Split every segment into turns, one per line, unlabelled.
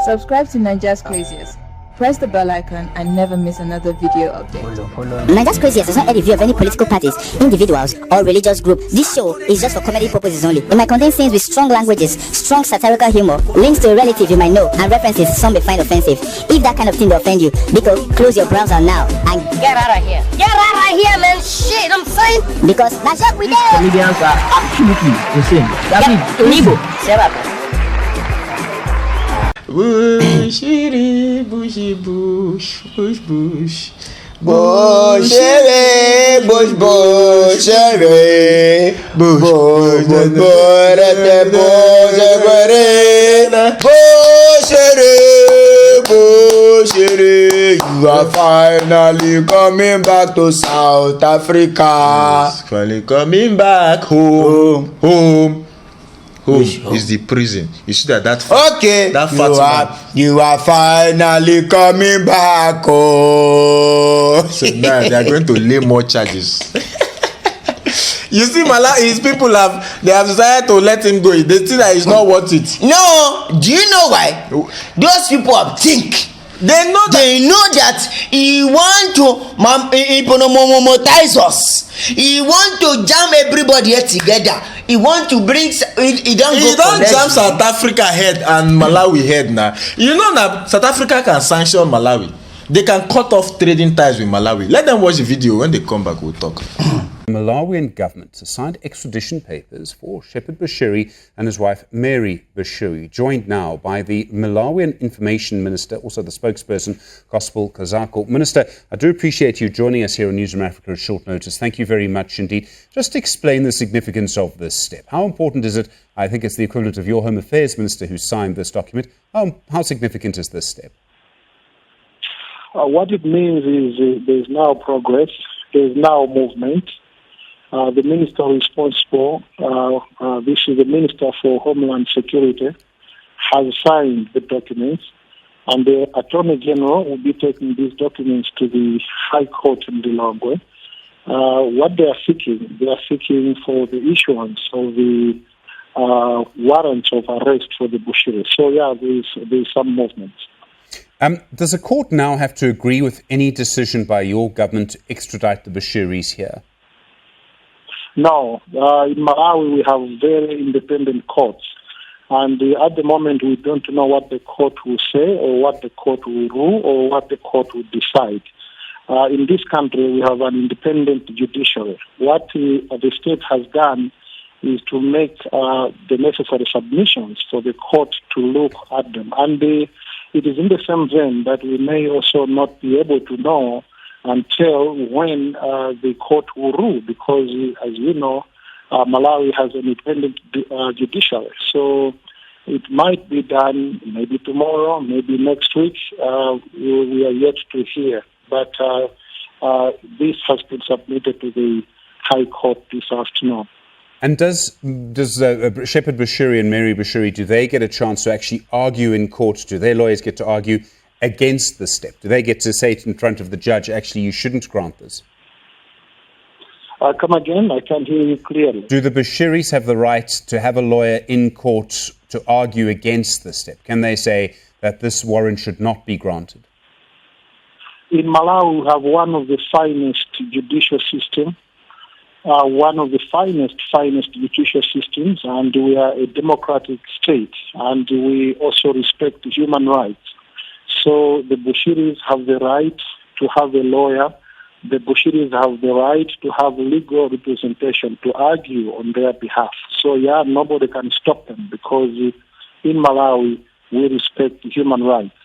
Subscribe to Niger's Craziest. Press the bell icon and never miss another video update.
Niger's Craziest does not add review of any political parties, individuals, or religious group. This show is just for comedy purposes only. It might contain scenes with strong languages, strong satirical humor, links to a relative you might know, and references some may find offensive. If that kind of thing will offend you, Biko, close your browser now and get out of here. Get out of here, man! Shit, I'm saying! Because that's what we did!
Comedians are absolutely insane.
Nibo,
Bushiri, bushy, bush, bush, bush. Bushiri, bush, bushiri. Bush, bush, bushiri. You are finally coming back to South Africa. Finally coming back home. Home is the prison. You see that okay. That you are finally coming back. Oh, so now they are going to lay more charges. You see, his people have decided to let him go. They see that it's not worth it.
No, do you know why? Those people think. They know that he want to monetize us. He want to jam everybody here together. He want to bring. He don't
jam South Africa head and Malawi head now. You know that South Africa can sanction Malawi. They can cut off trading ties with Malawi. Let them watch the video. When they come back, we'll talk.
The Malawian government has signed extradition papers for Shepherd Bushiri and his wife Mary Bushiri, joined now by the Malawian Information Minister, also the spokesperson, Gospel Kazako. Minister, I do appreciate you joining us here on Newsroom Africa at short notice. Thank you very much indeed. Just explain the significance of this step. How important is it? I think it's the equivalent of your Home Affairs Minister who signed this document. How significant is this step?
What it means is there's now progress, there's now movement. The minister responsible, this is the Minister for Homeland Security, has signed the documents, and the Attorney General will be taking these documents to the High Court in Lilongwe. What they are seeking for the issuance of the warrants of arrest for the Bushiris. So yeah, there's some movement.
Does the court now have to agree with any decision by your government to extradite the Bushiris here?
No. In Malawi, we have very independent courts. And at the moment, we don't know what the court will say or what the court will rule or what the court will decide. In this country, we have an independent judiciary. What the state has done is to make the necessary submissions for the court to look at them. And it is in the same vein that we may also not be able to know until when the court will rule, because, as you know, Malawi has an independent judiciary. So it might be done maybe tomorrow, maybe next week. We are yet to hear. But this has been submitted to the High Court this afternoon.
And does Shepherd Bushiri and Mary Bushiri, do they get a chance to actually argue in court? Do their lawyers get to argue against this step? Do they get to say it in front of the judge, actually, you shouldn't grant this?
Come again? I can't hear you clearly.
Do the Bushiris have the right to have a lawyer in court to argue against this step? Can they say that this warrant should not be granted?
In Malawi, we have one of the finest judicial systems, one of the finest judicial systems, and we are a democratic state, and we also respect human rights. So the Bushiris have the right to have a lawyer. The Bushiris have the right to have legal representation to argue on their behalf. So yeah, nobody can stop them because in Malawi we respect human rights.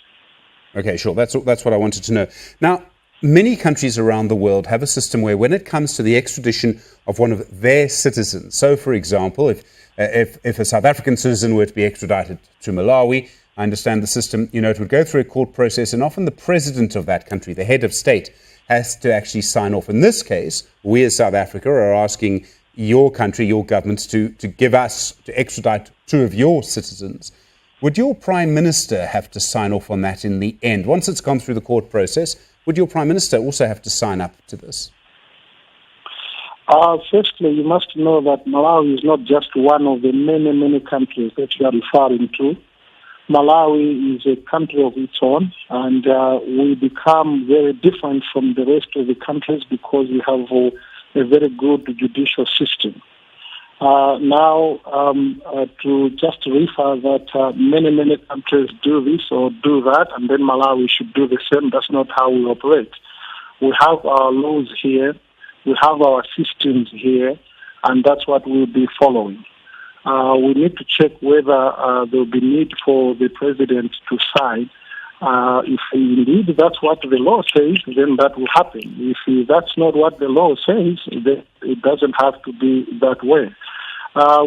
Okay, sure. That's what I wanted to know. Now, many countries around the world have a system where when it comes to the extradition of one of their citizens, so for example, if a South African citizen were to be extradited to Malawi, I understand the system, it would go through a court process, and often the president of that country, the head of state, has to actually sign off. In this case, we as South Africa are asking your country, your government, to extradite two of your citizens. Would your Prime Minister have to sign off on that in the end? Once it's gone through the court process, would your Prime Minister also have to sign up to this?
Firstly, you must know that Malawi is not just one of the many countries that you are referring to. Malawi is a country of its own, and we become very different from the rest of the countries because we have a very good judicial system. To just refer that many countries do this or do that, and then Malawi should do the same, that's not how we operate. We have our laws here, we have our systems here, and that's what we'll be following. We need to check whether there will be need for the president to sign. If indeed that's what the law says, then that will happen. If that's not what the law says, then it doesn't have to be that way.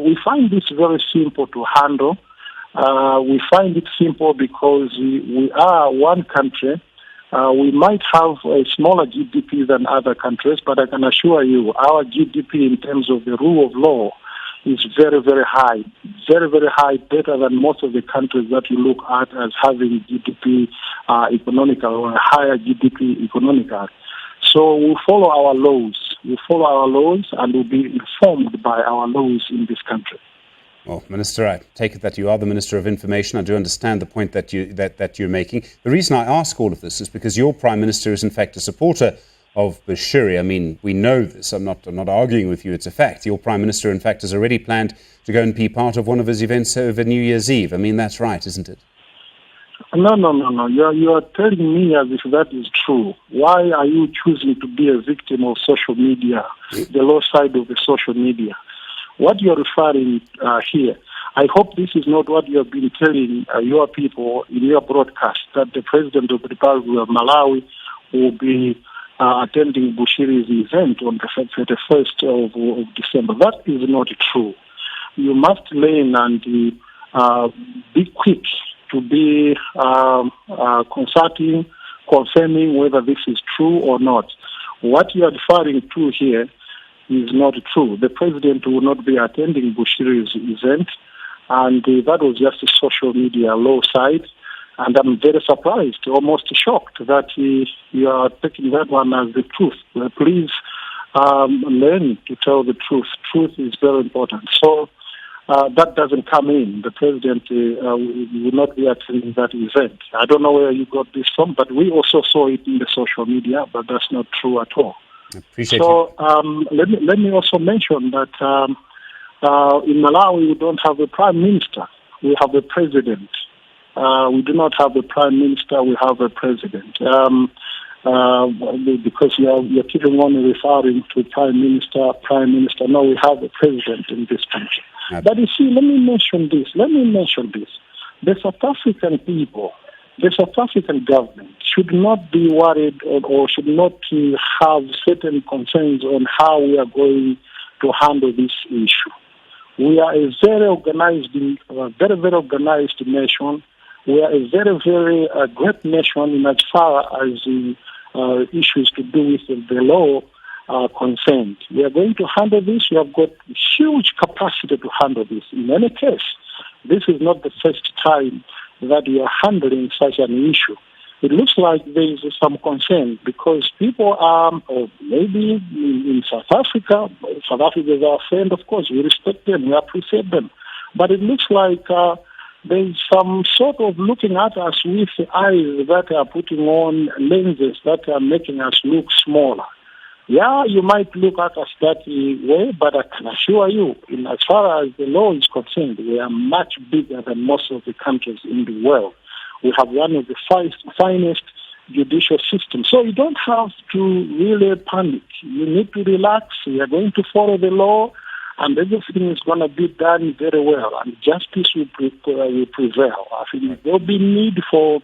We find this very simple to handle. We find it simple because we are one country. We might have a smaller GDP than other countries, but I can assure you our GDP in terms of the rule of law is very, very high. Very, very high, better than most of the countries that you look at as having GDP economical or a higher GDP economical. So we follow our laws. We follow our laws and we'll be informed by our laws in this country.
Well, Minister, I take it that you are the Minister of Information. I do understand the point that you're making. The reason I ask all of this is because your Prime Minister is in fact a supporter of Bushiri. I mean, we know this. I'm not arguing with you. It's a fact. Your Prime Minister, in fact, has already planned to go and be part of one of his events over New Year's Eve. I mean, that's right, isn't it?
No. You are telling me as if that is true. Why are you choosing to be a victim of social media, the low side of the social media? What you're referring here, I hope this is not what you have been telling your people in your broadcast, that the President of the Republic of Malawi will be attending Bushiri's event on the 31st of December. That is not true. You must learn and be quick to be consulting, confirming whether this is true or not. What you are referring to here is not true. The President will not be attending Bushiri's event, and that was just a social media low side. And I'm very surprised, almost shocked that you are taking that one as the truth. Please learn to tell the truth. Truth is very important. So that doesn't come in. The President will not be attending that event. I don't know where you got this from, but we also saw it in the social media, but that's not true at all. Let me also mention that in Malawi we don't have a Prime Minister. We have a President. We do not have a Prime Minister, we have a President. Because you're keeping on referring to Prime Minister. No, we have a President in this country. But you see, let me mention this. The South African people, the South African government should not be worried or should not have certain concerns on how we are going to handle this issue. We are a very organized nation. We are a very, very great nation in as far as issues to do with the law are concerned. We are going to handle this. We have got huge capacity to handle this. In any case, this is not the first time that we are handling such an issue. It looks like there is some concern because people are, or maybe in South Africa is our friend, of course, we respect them, we appreciate them. But it looks like there is some sort of looking at us with eyes that are putting on lenses that are making us look smaller. Yeah, you might look at us that way, but I can assure you, in as far as the law is concerned, we are much bigger than most of the countries in the world. We have one of the finest judicial systems. So you don't have to really panic. You need to relax. We are going to follow the law, and everything is going to be done very well, and justice will prevail. I think there will be need for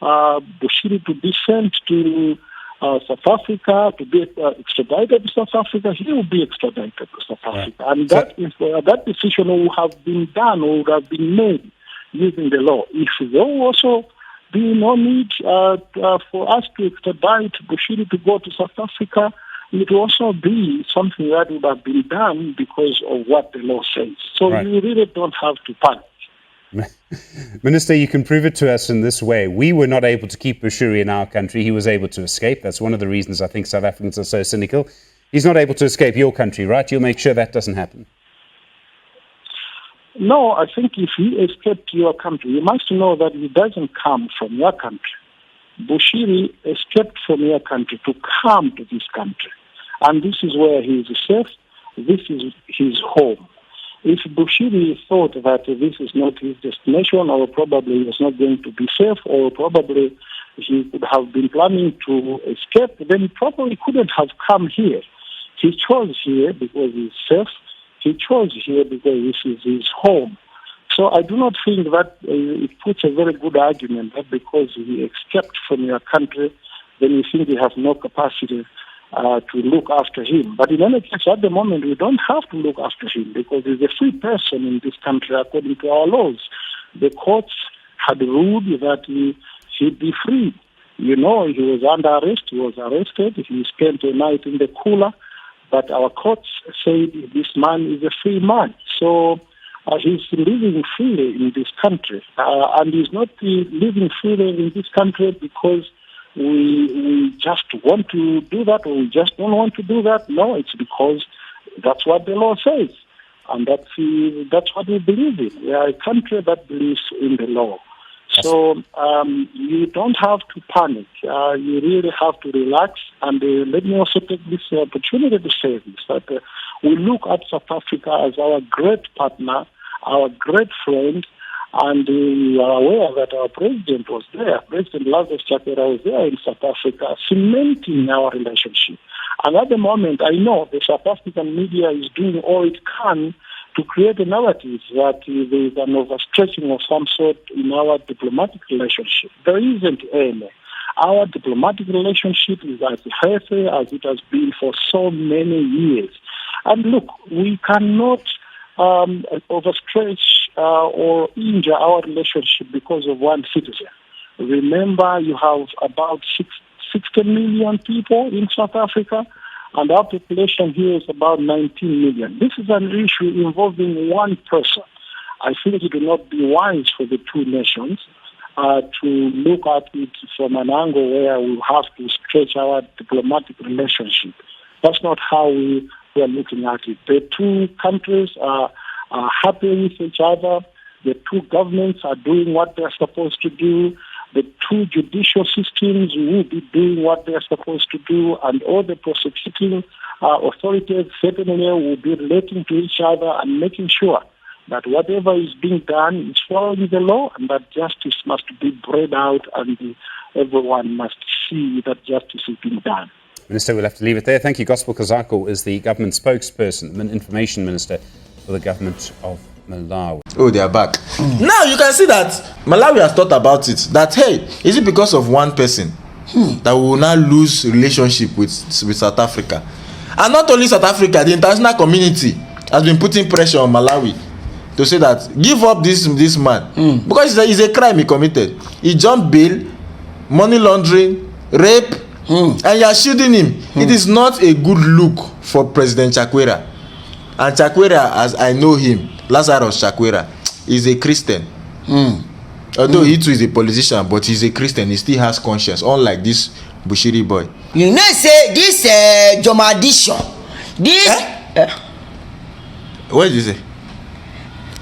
Bushiri to be sent to South Africa, to be extradited to South Africa. He will be extradited to South Africa. And that decision will have been done or would have been made using the law. If there will also be no need for us to extradite Bushiri to go to South Africa, it will also be something that would have been done because of what the law says. So you really don't have to panic.
Minister, you can prove it to us in this way. We were not able to keep Bushiri in our country. He was able to escape. That's one of the reasons I think South Africans are so cynical. He's not able to escape your country, right? You'll make sure that doesn't happen.
No, I think if he escaped your country, you must know that he doesn't come from your country. Bushiri escaped from your country to come to this country. And this is where he is safe. This is his home. If Bushiri thought that this is not his destination, or probably he was not going to be safe, or probably he could have been planning to escape, then he probably couldn't have come here. He chose here because he's safe. He chose here because this is his home. So I do not think that it puts a very good argument that because he escaped from your country, then you think you have no capacity to look after him. But in any case, at the moment, we don't have to look after him because he's a free person in this country according to our laws. The courts had ruled that he'd be free. You know, he was under arrest. He was arrested. He spent a night in the cooler. But our courts said this man is a free man. So he's living freely in this country. And he's not living freely in this country because we just want to do that, or we just don't want to do that. No, it's because that's what the law says. And that's what we believe in. We are a country that believes in the law. So you don't have to panic. You really have to relax. And let me also take this opportunity to say this, that we look at South Africa as our great partner, our great friend, and we are aware that our president was there. President Lazarus Chakwera was there in South Africa, cementing our relationship. And at the moment, I know the South African media is doing all it can to create a narrative that there is an overstretching of some sort in our diplomatic relationship. There isn't any. Our diplomatic relationship is as healthy as it has been for so many years. And look, we cannot overstretch or injure our relationship because of one citizen. Remember, you have about 60 million people in South Africa, and our population here is about 19 million. This is an issue involving one person. I think it will not be wise for the two nations to look at it from an angle where we have to stretch our diplomatic relationship. That's not how we are looking at it. The two countries are happy with each other. The two governments are doing what they're supposed to do. The two judicial systems will be doing what they're supposed to do, and all the prosecuting authorities certainly will be relating to each other and making sure that whatever is being done is following the law, and that justice must be brought out, and everyone must see that justice is being done.
Minister, we'll have to leave it there. Thank you. Gospel Kazako is the government spokesperson, information minister for the government of Malawi.
Oh, they are back. Now you can see that Malawi has thought about it. That, hey, is it because of one person that we will now lose relationship with South Africa? And not only South Africa, the international community has been putting pressure on Malawi to say that give up this man because it's a crime he committed. He jumped bail, money laundering, rape, and you are shielding him. It is not a good look for President Chakwera. And Chakwera, as I know him, Lazarus Chakwera, is a Christian. Although he too is a politician, but he's a Christian. He still has conscience, unlike this Bushiri boy.
You know, say this Jomadisha. This.
What did you say?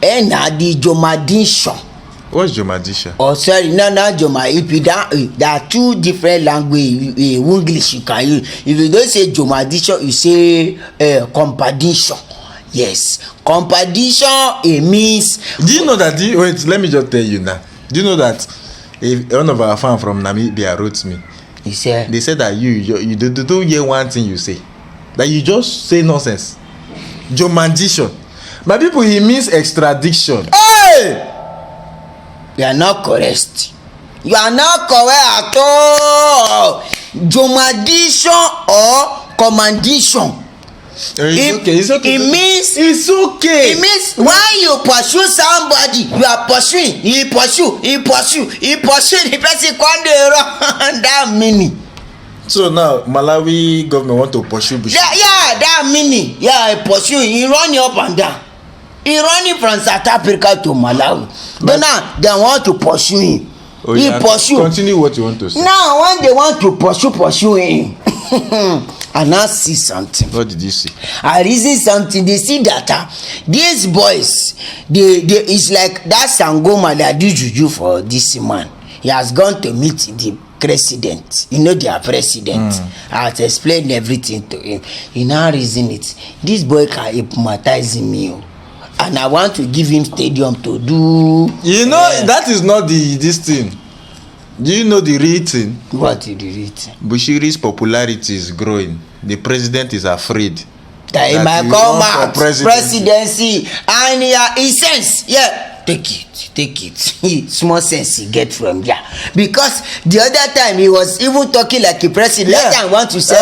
The Jomadisha.
What's Jomadisha?
Oh, sorry, no, Joma. If you don't, there are two different languages. English you can use. If you don't say Jomadisha, you say compadisha. Yes, compadisha, it means.
Do you know that? Wait, let me just tell you now. Do you know that if one of our fans from Namibia wrote me?
He said
they said that you don't hear one thing you say, that you just say nonsense. Jomadisha, my people, he means extradition.
Hey, you are not correct. You are not correct at all. Jomadisha or commandation.
It's okay.
It means
it's okay.
It means when you pursue somebody, you are pursuing. He pursue the person can't run that meaning.
So now Malawi government want to pursue Bushiri.
Yeah, that meaning. Yeah, pursue. He running up and down. He running from South Africa to Malawi. But now they want to pursue him. He pursue.
Continue what you want to say.
Now when they want to pursue him. I now see something.
What did you see?
I reason something. They see that these boys, they it's like that Sangoma that do juju for this man. He has gone to meet the president. You know their president. I had explained everything to him. He now reason it. This boy can hypnotize me. And I want to give him stadium to do.
You know, that is not this thing. Do you know the real thing?
What is the real thing?
Bushiri's popularity is growing. The president is afraid
that he might come out presidency and he sense, take it. Small sense he get from there. Because the other time he was even talking like a president. That time I want to say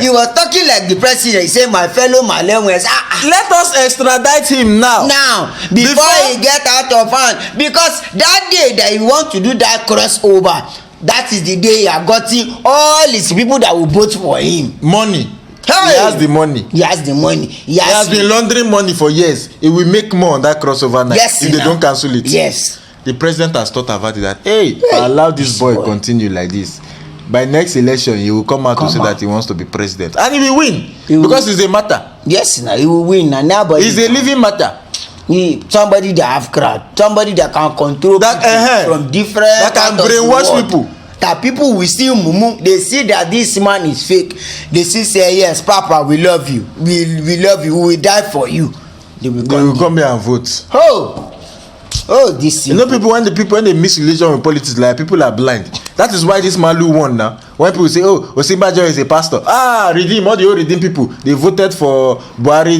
he was talking like the president. He said, my fellow Malawians,
let us extradite him now.
Before he get out of hand. Because that day that he want to do that crossover, that is the day he have gotten all his people that will vote for him.
Money.
Hey!
He has the money.
He
has been laundering money for years. He will make more on that crossover night if they don't cancel it.
Yes.
The president has thought about it that, allow this boy continue like this. By next election, he will come out to say that he wants to be president. And he will win. Because it's a matter.
Yes, he will win. And
it's a living matter.
Somebody that have crowd. Somebody that can control people from different...
That can brainwash people.
That people will still mumu. They see that this man is fake. They still say, yes, Papa, we love you. We love you. We will die for you.
They will come here and vote.
This.
You know, when they mix religion with politics, like people are blind. That is why this Malu won now. When people say, Osinbajo is a pastor. Redeem, all the old redeem people. They voted for Buhari.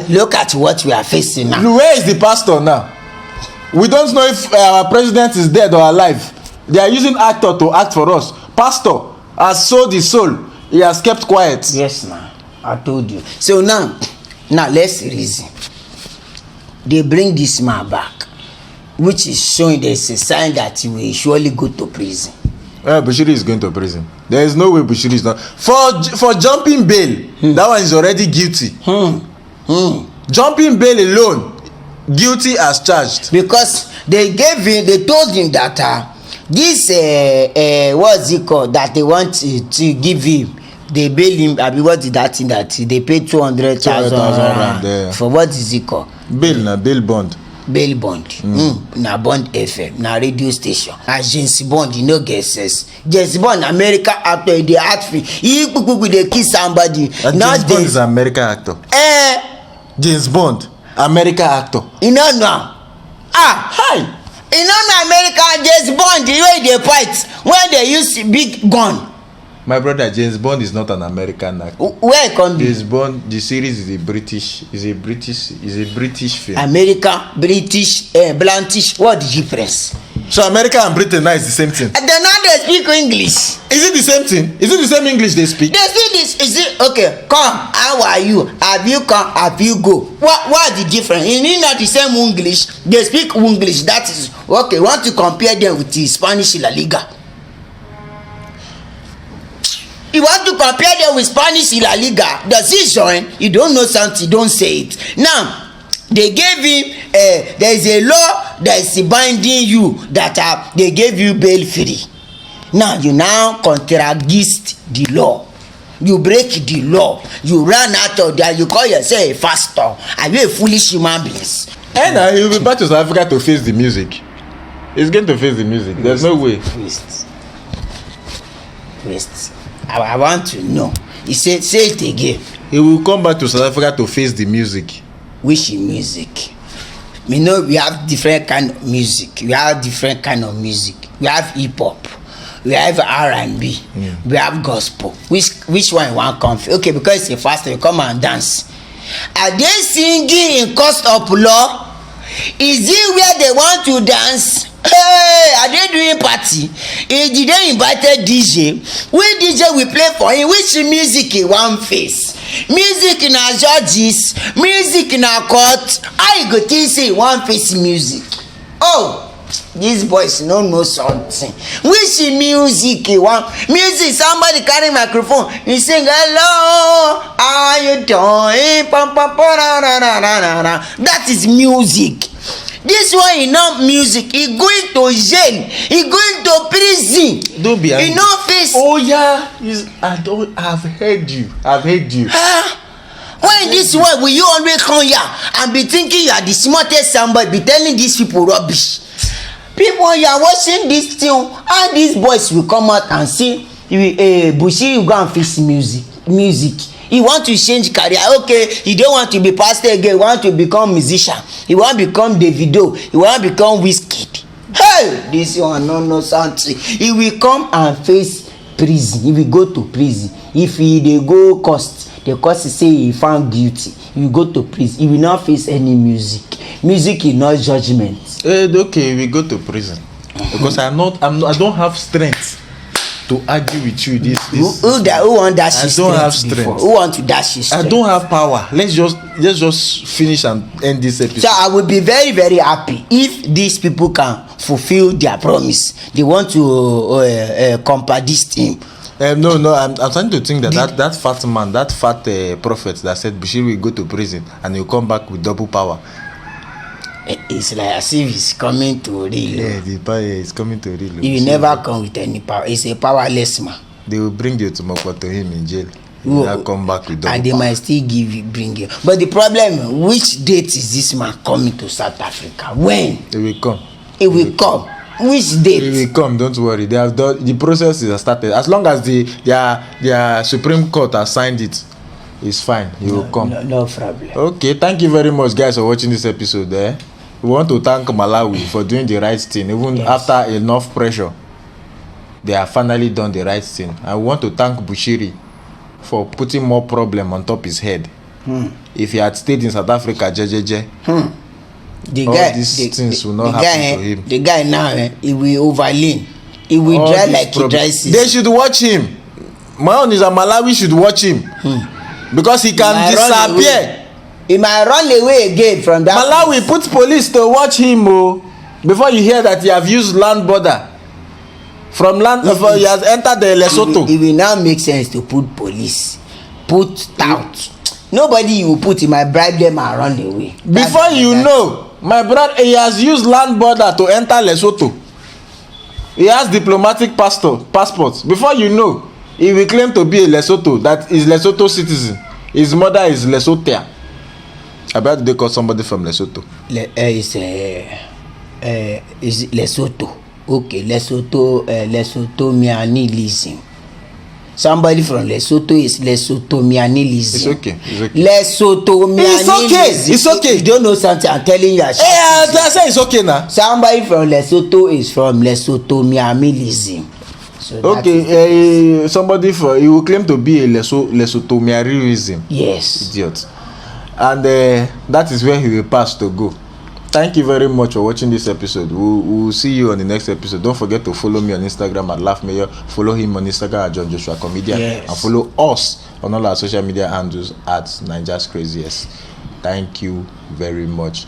Look at what we are facing now.
Where is the pastor now? We don't know if our president is dead or alive. They are using actor to act for us. Pastor has sold his soul. He has kept quiet.
Yes, man. I told you. So now let's reason. They bring this man back, which is showing there's a sign that he will surely go to prison.
Bushiri is going to prison. There is no way Bushiri is not. For jumping bail, that one is already guilty. Jumping bail alone, guilty as charged.
Because they told him that this what's it called that they want to give him, they bail him. I mean, what is that thing that they pay 200,000 for? What is it called?
Bail bond.
Bail bond. Na Bond FM, na radio station. As James Bond, you know, guesses. James Bond, America actor, they act free. They kill somebody.
James Bond is an American actor. James Bond, American actor.
You know now. Hi. You know America, James Bond, the way they fight when they use big gun.
My brother, James Bond is not an American actor.
Where it come be?
James Bond, the series is a British film.
America, British, Blantish, what the difference?
So America and Britain now is the same thing.
And then now they speak English.
Is it the same thing? Is it the same English they speak?
They speak this. Is it okay? Come, how are you? Have you come? Have you go? What the difference? It's not the same English. They speak English. That is okay. Want to compare them with the Spanish La Liga? You want to compare them with Spanish La Liga? Does he join? You don't know something, don't say it. Now, they gave him, there is a law that is binding you that they gave you bail free. Now, you contradict the law. You break the law. You run out of there. You call yourself a pastor. Are you a foolish human being?
And now he will be back to South Africa to face the music. He's going to face the music. There's no way.
Wait. I want to know. He said, say it again.
He will come back to South Africa to face the music.
Which music? We know we have different kind of music. We have different kind of music. We have hip hop. We have R&B. We have gospel. Which one you want to come for? Okay, because it's a fast, you come and dance. Are they singing in cost of law? Is it where they want to dance? Hey, are they doing party? Did they invite DJ? Which DJ we play for him? Which music he want face? Music in our judges, music in our court. I go to say one face music. Oh, these boys don't know something. Which music he want? Music, somebody carry microphone. He sing hello, how you doing? That is music. This one is not music. He going to jail. He going to prison.
Don't be angry.
He no face.
Oh yeah, I've heard you.
Why this way will you always come here and be thinking you are the smartest somebody, be telling these people rubbish? People, you are watching this thing, all these boys will come out and say, Bushiri, you go and fix music. You want to change career, okay, you don't want to be pastor again, you want to become musician, you want to become Davido, you want to become Wizkid. Hey, this one no something. He will come and face prison. He will go to prison. If they go the cost say he found guilty, he will go to prison. He will not face any music. Music is not judgment.
Okay, we go to prison because I don't have strength to argue with you.
Who want dash you? I don't have strength. Who want to dash you?
I don't have power. Let's just finish and end this episode.
So I would be very, very happy if these people can fulfill their promise. They want to contradict him.
No, I'm trying to think that fat man, that fat prophet that said Bushiri will go to prison and he'll come back with double power.
It's like as if he's coming to real.
Yeah, the power is coming to real.
He will never come with any power. He's a powerless man.
They will bring the Otomokwa to him in jail. He will not come back with double
and they
power.
might still bring him. But the problem, which date is this man coming to South Africa? When?
He will come.
He will come. Which date?
He will come, don't worry. They have done the process is started. As long as their Supreme Court has signed it, it's fine. He will come.
No problem.
Okay, thank you very much, guys, for watching this episode. We want to thank Malawi for doing the right thing. Even after enough pressure, they have finally done the right thing. I want to thank Bushiri for putting more problem on top his head. If he had stayed in South Africa, these things will not happen to him.
The guy now, he will overlean. He will dry like he dries.
They should watch him. My own is that Malawi should watch him. Because he can disappear.
He might run away again from that.
Malawi put police to watch him before you hear that he have used land border. From land he has entered the Lesotho.
It will now make sense to put police. Put out. Nobody will put, he might bribe them and run away.
Before you know, my brother, he has used land border to enter Lesotho. He has diplomatic passports. Before you know, he will claim to be a Lesotho, that is Lesotho citizen. His mother is Lesothian. I bet they call somebody from Lesotho.
Is Lesotho. Okay, Lesotho-mianilism. Somebody from Lesotho is Lesotho-mianilism.
It's okay.
Lesotho-mianilism.
It's okay.
You don't know something, I'm telling you.
I say it's okay now.
Somebody from Lesotho is from Lesotho-mianilism. So
okay, somebody he will claim to be a Lesotho-mianilism.
Yes.
Idiot. And that is where he will pass to go. Thank you very much for watching this episode. We'll see you on the next episode. Don't forget to follow me on Instagram at LaughMayor. Follow him on Instagram at John Joshua Comedian.
Yes.
And follow us on all our social media handles at Niger's Craziest. Thank you very much.